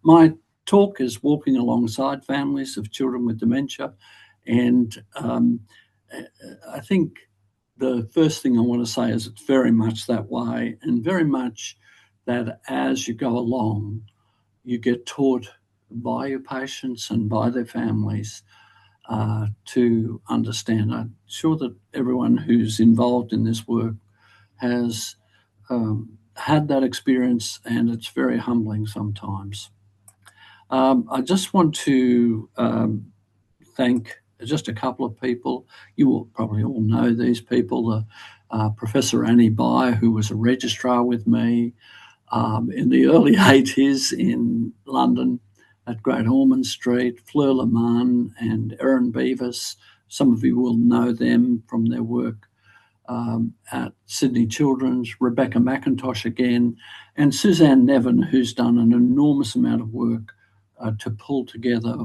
my talk is walking alongside families of children with dementia, and I think the first thing I want to say is it's very much that way, and very much that as you go along, you get taught by your patients and by their families to understand. I'm sure that everyone who's involved in this work has had that experience, and it's very humbling sometimes. I just want to thank just a couple of people. You will probably all know these people. Professor Annie Byer, who was a registrar with me in the early 80s in London at Great Ormond Street, Fleur Leman and Erin Beavis. Some of you will know them from their work at Sydney Children's, Rebecca McIntosh again, and Suzanne Nevin, who's done an enormous amount of work to pull together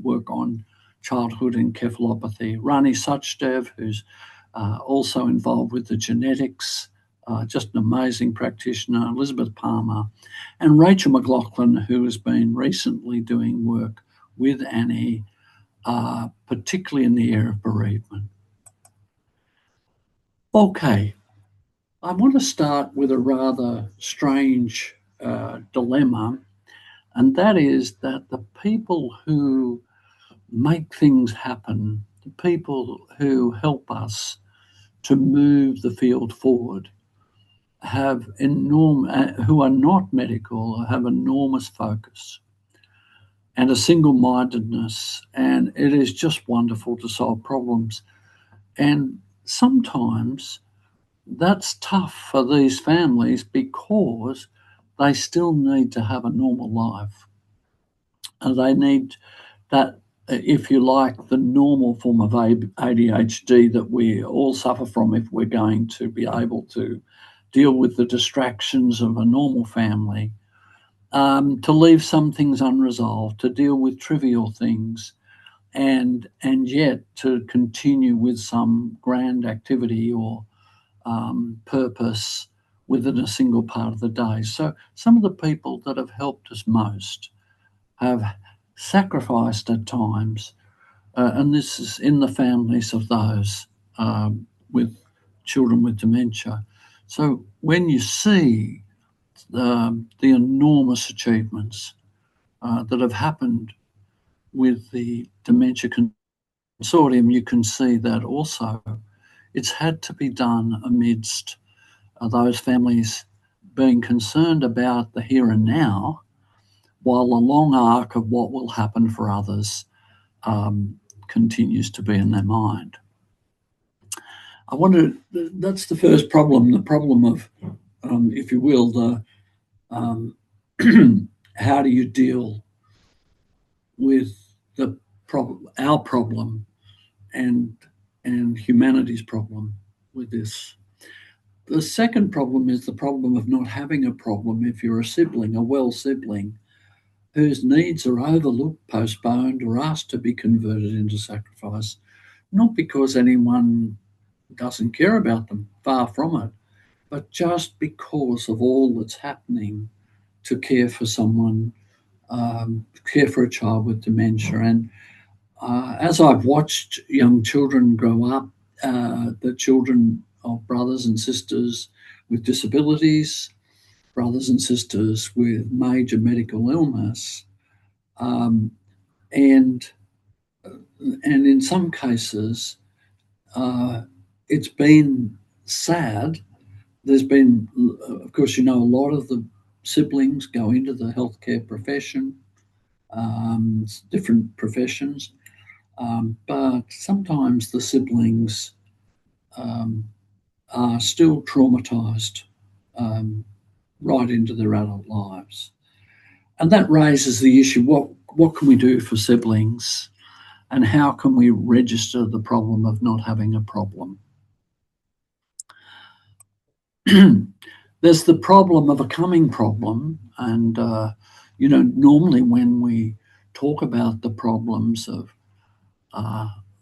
work on childhood encephalopathy. Rani Sachdev, who's also involved with the genetics, just an amazing practitioner, Elizabeth Palmer, and Rachel McLaughlin, who has been recently doing work with Annie, particularly in the area of bereavement. Okay, I want to start with a rather strange dilemma, and that is that the people who make things happen, the people who help us to move the field forward, have who are not medical, have enormous focus and a single-mindedness, and it is just wonderful to solve problems. And sometimes that's tough for these families because they still need to have a normal life. And they need that, if you like, the normal form of ADHD that we all suffer from if we're going to be able to deal with the distractions of a normal family, to leave some things unresolved, to deal with trivial things, and yet to continue with some grand activity or purpose within a single part of the day. So some of the people that have helped us most have sacrificed at times, and this is in the families of those with children with dementia. So when you see the enormous achievements that have happened with the Dementia Consortium, you can see that also it's had to be done amidst those families being concerned about the here and now, while the long arc of what will happen for others continues to be in their mind. That's the first problem, the problem of, if you will, the how do you deal with our problem and humanity's problem with this. The second problem is the problem of not having a problem if you're a sibling, a well sibling, whose needs are overlooked, postponed, or asked to be converted into sacrifice, not because anyone doesn't care about them, far from it, but just because of all that's happening to care for someone, care for a child with dementia. And as I've watched young children grow up, the children of brothers and sisters with disabilities, brothers and sisters with major medical illness, and in some cases, it's been sad. There's been, of course, a lot of the siblings go into the healthcare profession, different professions, but sometimes the siblings are still traumatised right into their adult lives. And that raises the issue, what can we do for siblings, and how can we register the problem of not having a problem? There's the problem of a coming problem, and normally when we talk about the problems of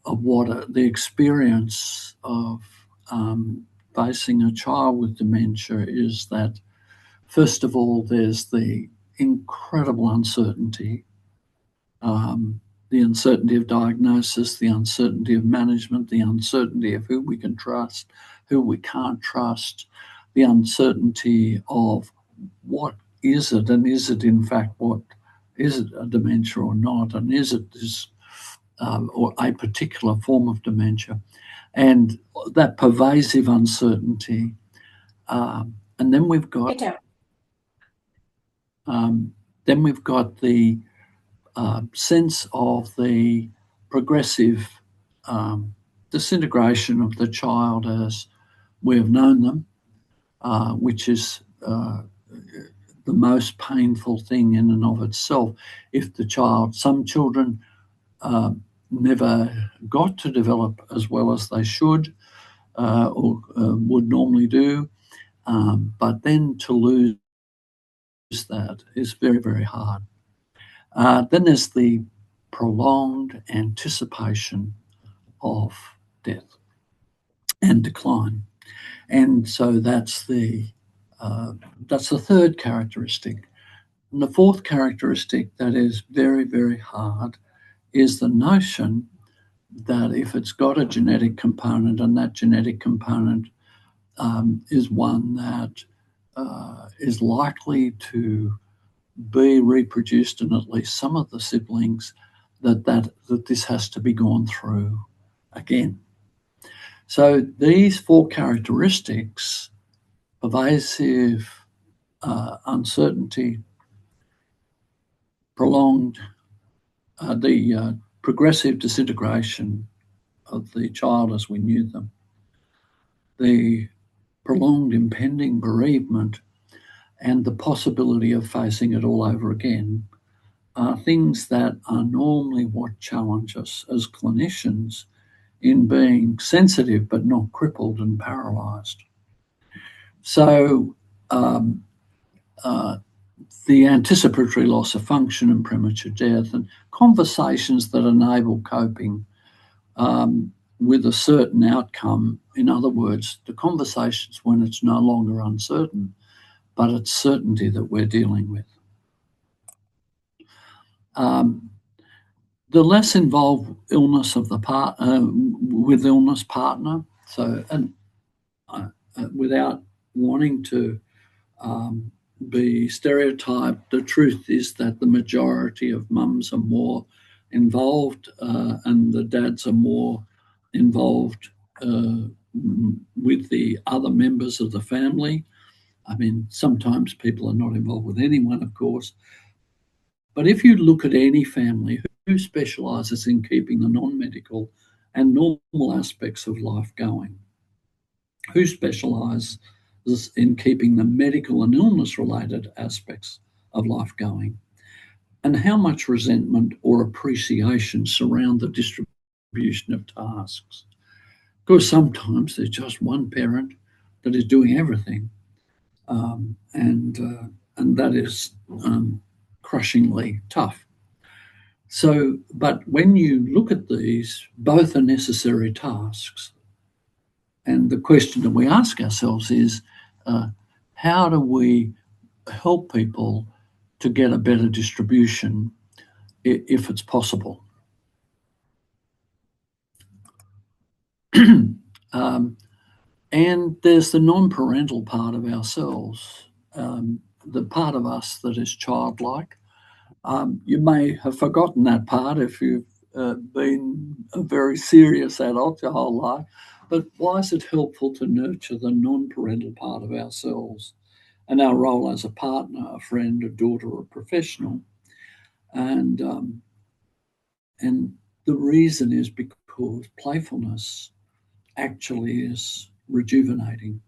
what the experience of facing a child with dementia is, that first of all there's the incredible uncertainty. The uncertainty of diagnosis, the uncertainty of management, the uncertainty of who we can trust, who we can't trust, the uncertainty of what is it, and is it in fact what, is it a dementia or not, and is it this or a particular form of dementia, and that pervasive uncertainty. And then we've got the sense of the progressive disintegration of the child as we have known them, which is the most painful thing in and of itself. If the child, some children never got to develop as well as they should or would normally do, but then to lose that is very, very hard. Then there's the prolonged anticipation of death and decline. And so that's the third characteristic. And the fourth characteristic that is very, very hard is the notion that if it's got a genetic component, and that genetic component is one that is likely to be reproduced in at least some of the siblings, that this has to be gone through again. So these four characteristics, pervasive uncertainty, prolonged, the progressive disintegration of the child as we knew them, the prolonged impending bereavement, and the possibility of facing it all over again, are things that are normally what challenge us as clinicians in being sensitive but not crippled and paralysed. So the anticipatory loss of function and premature death, and conversations that enable coping with a certain outcome. In other words, the conversations when it's no longer uncertain, but it's certainty that we're dealing with. The less involved illness of the with illness partner. So, and without wanting to be stereotyped, the truth is that the majority of mums are more involved, and the dads are more involved with the other members of the family. I mean, sometimes people are not involved with anyone, of course. But if you look at any family who specialises in keeping the non-medical and normal aspects of life going, who specialises in keeping the medical and illness-related aspects of life going, and how much resentment or appreciation surround the distribution of tasks. Because sometimes there's just one parent that is doing everything, and that is crushingly tough. So, but when you look at these, both are necessary tasks. And the question that we ask ourselves is, how do we help people to get a better distribution if it's possible? And there's the non-parental part of ourselves, the part of us that is childlike. You may have forgotten that part if you've been a very serious adult your whole life, but why is it helpful to nurture the non-parental part of ourselves and our role as a partner, a friend, a daughter, or a professional? And the reason is because playfulness actually is rejuvenating.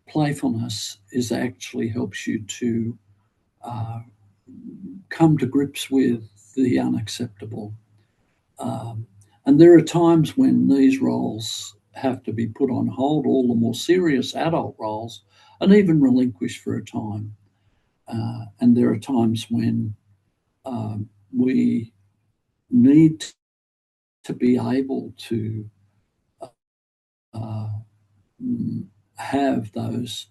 Playfulness actually helps you to come to grips with the unacceptable. And there are times when these roles have to be put on hold, all the more serious adult roles, and even relinquished for a time. And there are times when we need to be able to have those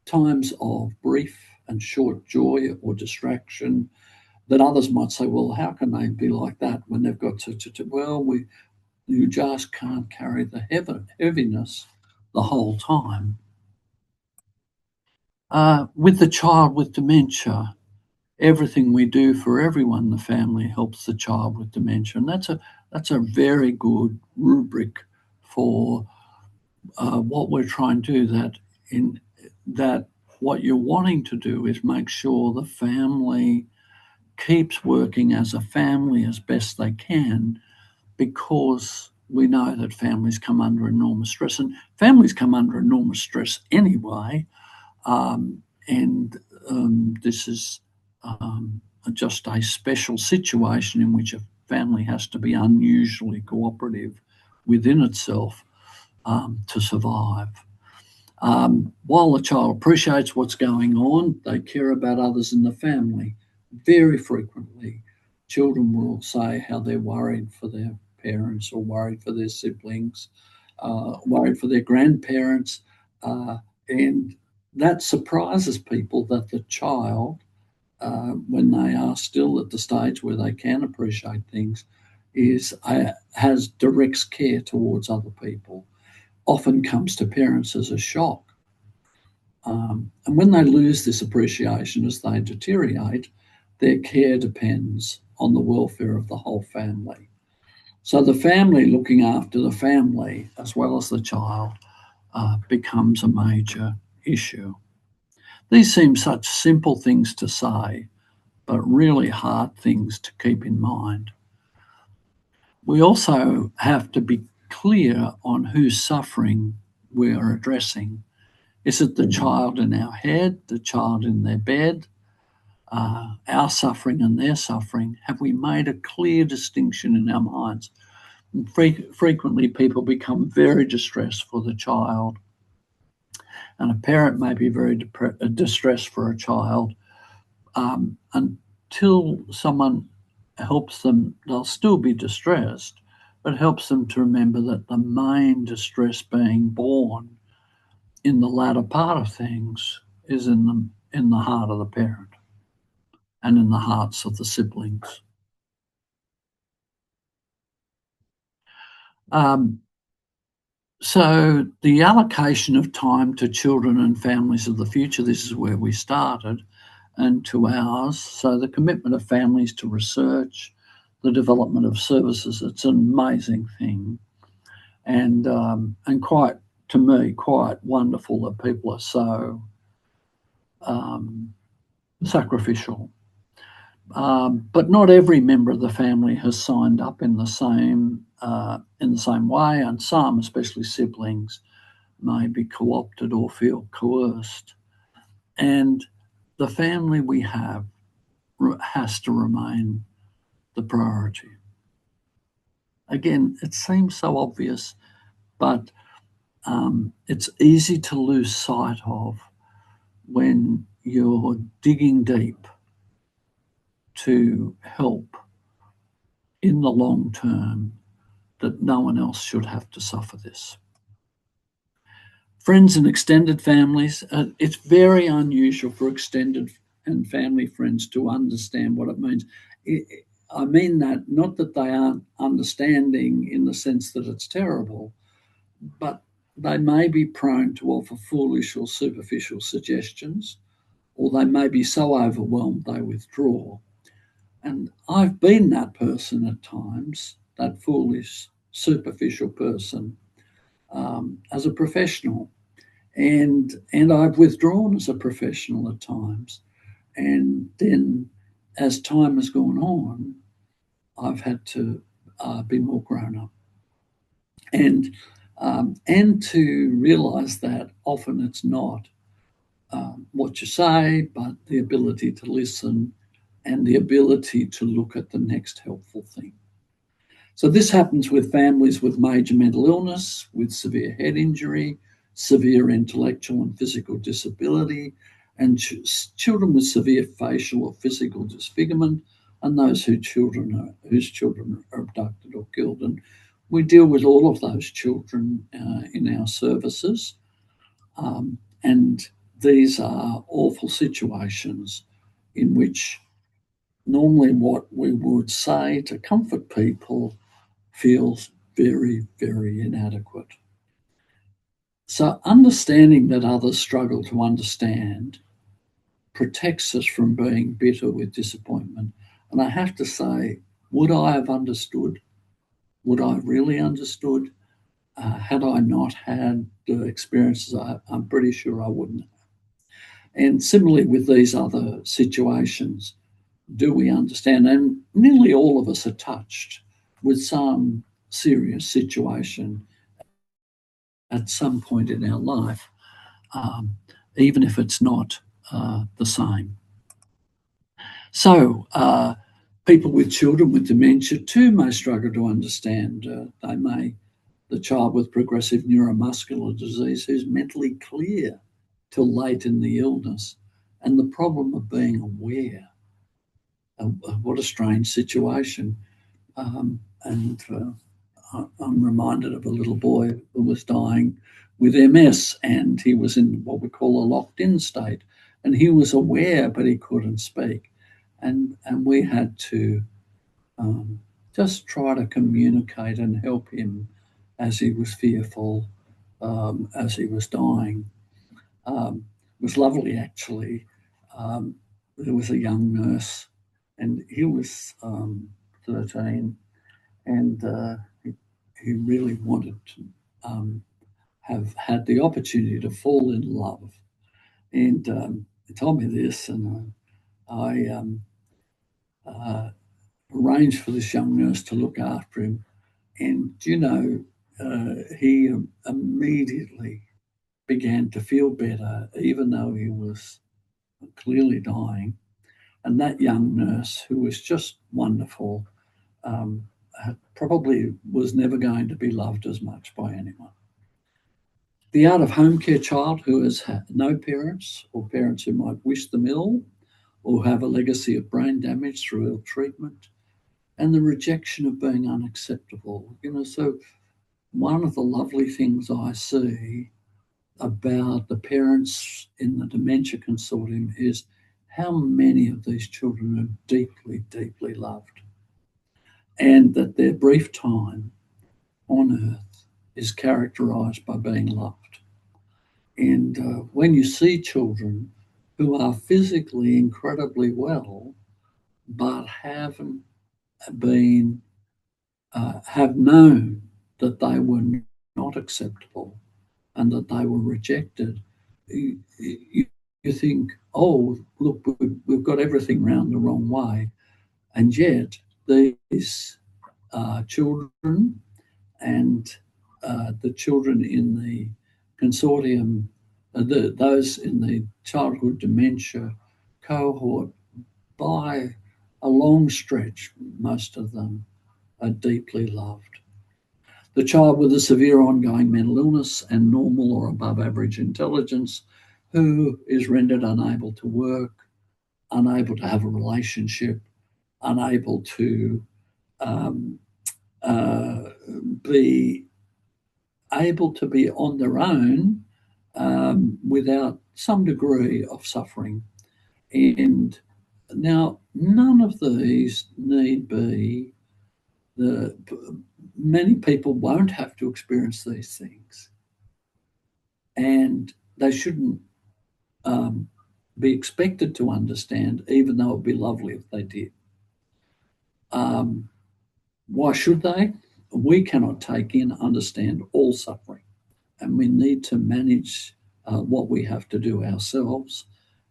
times of brief and short joy or distraction, that others might say, well, how can they be like that when they've got well, you just can't carry the heaviness the whole time. With the child with dementia, everything we do for everyone in the family helps the child with dementia, and that's a very good rubric for what we're trying to do. That what you're wanting to do is make sure the family keeps working as a family as best they can, because we know that families come under enormous stress, and families come under enormous stress anyway. And this is just a special situation in which a family has to be unusually cooperative within itself to survive. While the child appreciates what's going on, they care about others in the family. Very frequently, children will say how they're worried for their parents or worried for their siblings, worried for their grandparents, and that surprises people that the child, when they are still at the stage where they can appreciate things, directs care towards other people. Often comes to parents as a shock. And when they lose this appreciation as they deteriorate, their care depends on the welfare of the whole family. So the family looking after the family as well as the child becomes a major issue. These seem such simple things to say, but really hard things to keep in mind. We also have to be clear on whose suffering we are addressing. Is it the child in our head, the child in their bed, our suffering and their suffering? Have we made a clear distinction in our minds? And frequently, people become very distressed for the child, and a parent may be very distressed for a child. Until someone helps them, they'll still be distressed, but helps them to remember that the main distress being born in the latter part of things is in the heart of the parent and in the hearts of the siblings. So the allocation of time to children and families of the future, this is where we started, and to ours. So the commitment of families to research, the development of services, it's an amazing thing. And quite, to me, quite wonderful that people are so sacrificial. But not every member of the family has signed up in the same way, and some, especially siblings, may be co-opted or feel coerced. And the family we have has to remain the priority. Again, it seems so obvious, but it's easy to lose sight of when you're digging deep to help in the long term, that no one else should have to suffer this. Friends and extended families, it's very unusual for extended and family friends to understand what it means. I mean that not that they aren't understanding in the sense that it's terrible, but they may be prone to offer foolish or superficial suggestions, or they may be so overwhelmed they withdraw. And I've been that person at times, that foolish, superficial person, as a professional. And I've withdrawn as a professional at times. And then as time has gone on, I've had to be more grown up. And to realize that often it's not what you say, but the ability to listen and the ability to look at the next helpful thing. So this happens with families with major mental illness, with severe head injury, severe intellectual and physical disability, and children with severe facial or physical disfigurement, and those whose children are abducted or killed. And we deal with all of those children in our services. And these are awful situations in which normally what we would say to comfort people feels very, very inadequate. So, understanding that others struggle to understand protects us from being bitter with disappointment. And I have to say, would I have understood? Would I have really understood? Had I not had the experiences, I'm pretty sure I wouldn't. And similarly with these other situations, do we understand? And nearly all of us are touched with some serious situation at some point in our life, um, even if it's not the same. So, people with children with dementia too may struggle to understand. The child with progressive neuromuscular disease who's mentally clear till late in the illness, and the problem of being aware. What a strange situation. And I'm reminded of a little boy who was dying with MS, and he was in what we call a locked in state. And he was aware, but he couldn't speak. And we had to just try to communicate and help him as he was fearful, as he was dying. It was lovely, actually. There was a young nurse, and he was 13, and he really wanted to have had the opportunity to fall in love. And he told me this, and I arranged for this young nurse to look after him. And, he immediately began to feel better, even though he was clearly dying. And that young nurse, who was just wonderful, probably was never going to be loved as much by anyone. The out of home care child who has had no parents or parents who might wish them ill or have a legacy of brain damage through ill treatment, and the rejection of being unacceptable. So one of the lovely things I see about the parents in the Dementia Consortium is how many of these children are deeply, deeply loved, and that their brief time on earth is characterised by being loved. And when you see children who are physically incredibly well, but haven't been, have known that they were not acceptable and that they were rejected, you think, oh, look, we've got everything round the wrong way. And yet, these children and the children in the consortium, those in the childhood dementia cohort, by a long stretch, most of them are deeply loved. The child with a severe ongoing mental illness and normal or above average intelligence who is rendered unable to work, unable to have a relationship, unable to um, uh, be able to be on their own without some degree of suffering. And now, none of these need be the many people won't have to experience these things, and they shouldn't be expected to understand, even though it'd be lovely if they did. Why should they? We cannot take in, understand all suffering, and we need to manage what we have to do ourselves,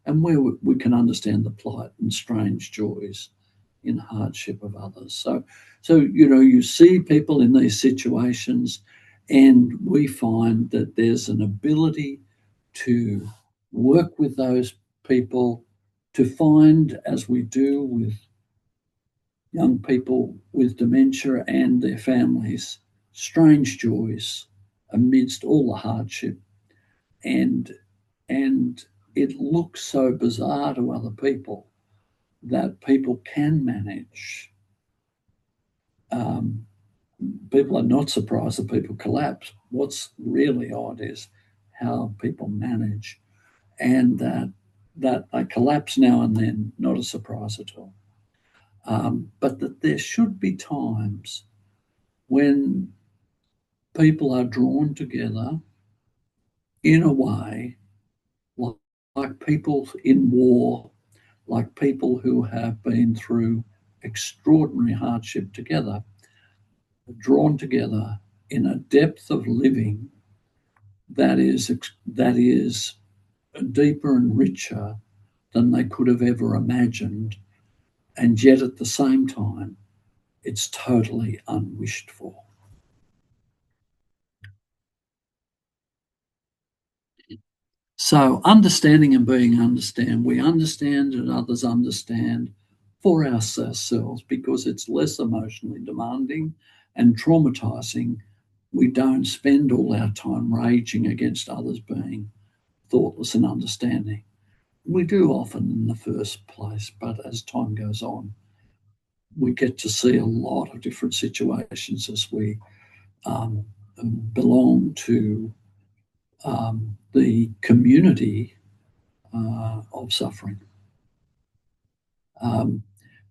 and where we can understand the plight and strange joys in hardship of others. So you see people in these situations, and we find that there's an ability to work with those people, to find, as we do with young people with dementia and their families, strange joys amidst all the hardship. And and it looks so bizarre to other people that people can manage. Um, People are not surprised that people collapse. What's really odd is how people manage. and that they collapse now and then, not a surprise at all. But that there should be times when people are drawn together in a way like people in war, like people who have been through extraordinary hardship together, drawn together in a depth of living that is deeper and richer than they could have ever imagined, and yet at the same time, it's totally unwished for. So, understanding and being understand, we understand and others understand for ourselves because it's less emotionally demanding and traumatizing. We don't spend all our time raging against others being thoughtless and understanding. We do often in the first place, but as time goes on, we get to see a lot of different situations as we um, belong to the community of suffering. Um,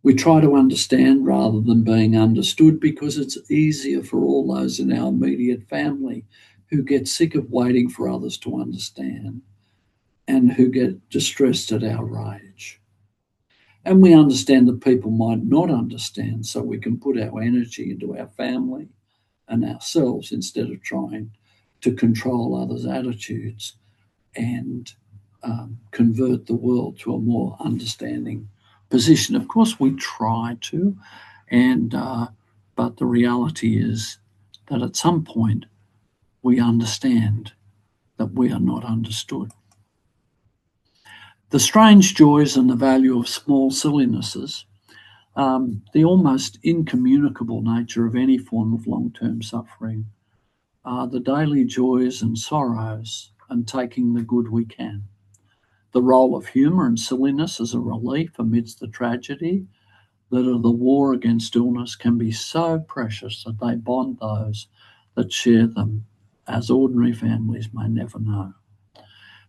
we try to understand rather than being understood because it's easier for all those in our immediate family who get sick of waiting for others to understand and who get distressed at our rage. And we understand that people might not understand, so we can put our energy into our family and ourselves instead of trying to control others' attitudes and convert the world to a more understanding position. Of course, we try to, and but the reality is that at some point we understand that we are not understood. The strange joys and the value of small sillinesses, the almost incommunicable nature of any form of long-term suffering, are the daily joys and sorrows and taking the good we can. The role of humour and silliness as a relief amidst the tragedy that of the war against illness can be so precious that they bond those that share them, as ordinary families may never know.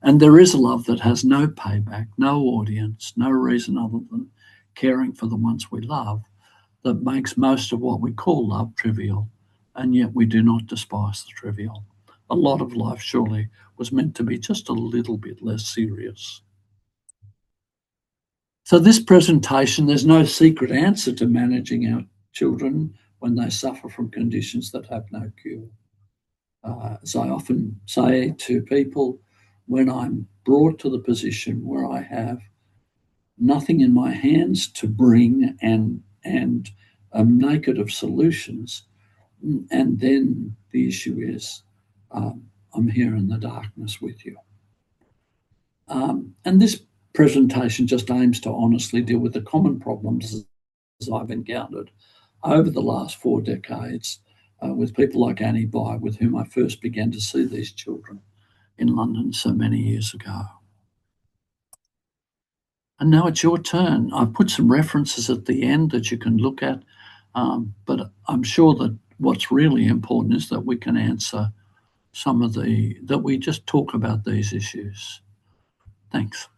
And there is a love that has no payback, no audience, no reason other than caring for the ones we love, that makes most of what we call love trivial, and yet we do not despise the trivial. A lot of life surely was meant to be just a little bit less serious. So, this presentation, there's no secret answer to managing our children when they suffer from conditions that have no cure. As I often say to people, when I'm brought to the position where I have nothing in my hands to bring and I'm naked of solutions, and then the issue is I'm here in the darkness with you. And this presentation just aims to honestly deal with the common problems as I've encountered over the last 4 decades with people like Annie Bye, with whom I first began to see these children in London so many years ago. And now it's your turn. I've put some references at the end that you can look at, but I'm sure that what's really important is that we can answer that we just talk about these issues. Thanks.